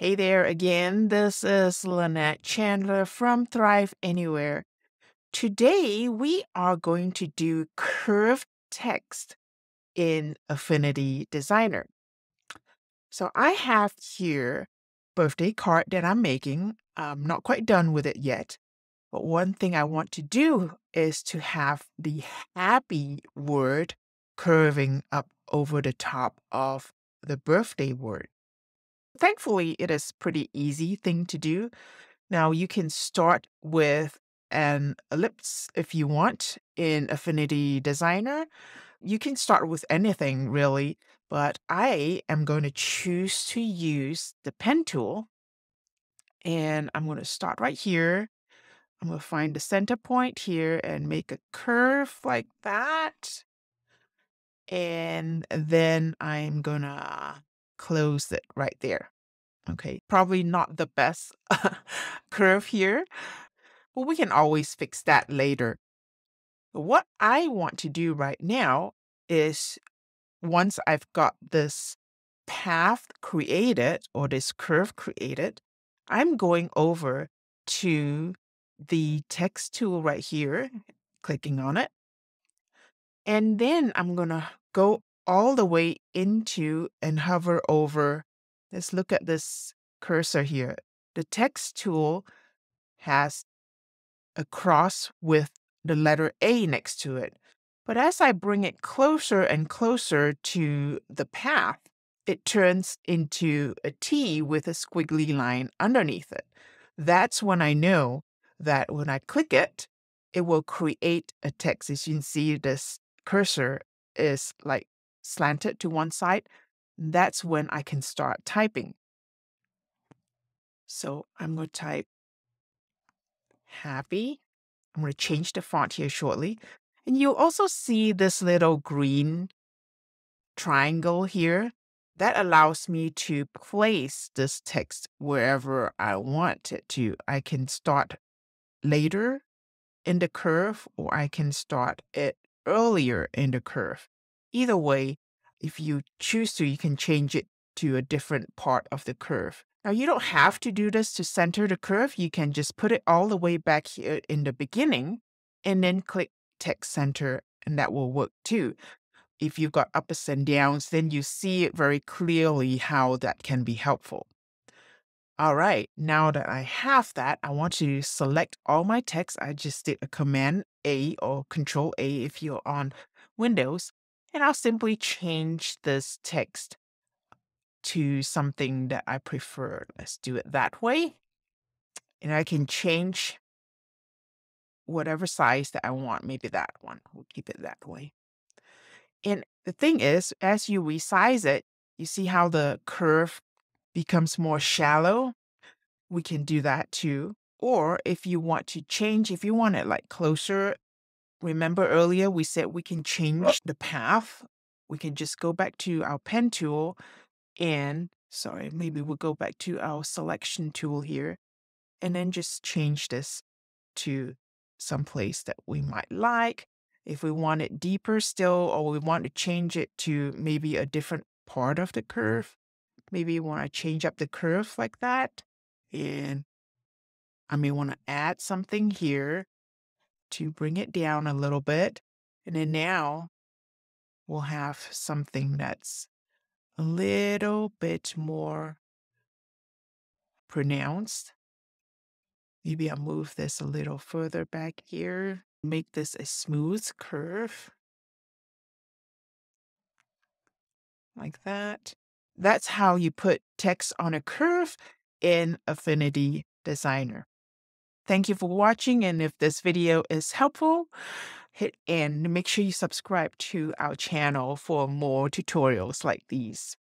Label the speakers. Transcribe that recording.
Speaker 1: Hey there again. This is Lynette Chandler from Thrive Anywhere. Today we are going to do curved text in Affinity Designer. So I have here birthday card that I'm making. I'm not quite done with it yet. But one thing I want to do is to have the happy word curving up over the top of the birthday word. Thankfully, it is pretty easy thing to do. Now you can start with an ellipse if you want in Affinity Designer. You can start with anything really, but I am going to choose to use the pen tool, and I'm going to start right here. I'm going to find the center point here and make a curve like that. And then I'm going to close it right there. Okay, probably not the best curve here, but we can always fix that later. But what I want to do right now is once I've got this path created or this curve created, I'm going over to the text tool right here, clicking on it. And then I'm going to go all the way into and hover over. Let's look at this cursor here. The text tool has a cross with the letter A next to it. But as I bring it closer and closer to the path, it turns into a T with a squiggly line underneath it. That's when I know that when I click it, it will create a text. As you can see, this cursor is like slanted to one side. That's when I can start typing. So I'm going to type happy. I'm going to change the font here shortly. And you'll also see this little green triangle here. That allows me to place this text wherever I want it to. I can start later in the curve, or I can start it earlier in the curve. Either way, if you choose to, you can change it to a different part of the curve. Now, you don't have to do this to center the curve. You can just put it all the way back here in the beginning and then click text center, and that will work too. If you've got ups and downs, then you see it very clearly how that can be helpful. All right, now that I have that, I want to select all my text. I just did a Command A or Control A if you're on Windows, and I'll simply change this text to something that I prefer. Let's do it that way. And I can change whatever size that I want, maybe that one. We'll keep it that way. And the thing is, as you resize it, you see how the curve becomes more shallow? We can do that too. Or if you want to change, if you want it like closer, remember earlier we said we can change the path. We can just go back to our pen tool and, sorry, maybe we'll go back to our selection tool here and then just change this to some place that we might like. If we want it deeper still, or we want to change it to maybe a different part of the curve, maybe we want to change up the curve like that. And I may want to add something here to bring it down a little bit. And then now we'll have something that's a little bit more pronounced. Maybe I'll move this a little further back here, make this a smooth curve like that. That's how you put text on a curve in Affinity Designer. Thank you for watching, and if this video is helpful, hit and make sure you subscribe to our channel for more tutorials like these.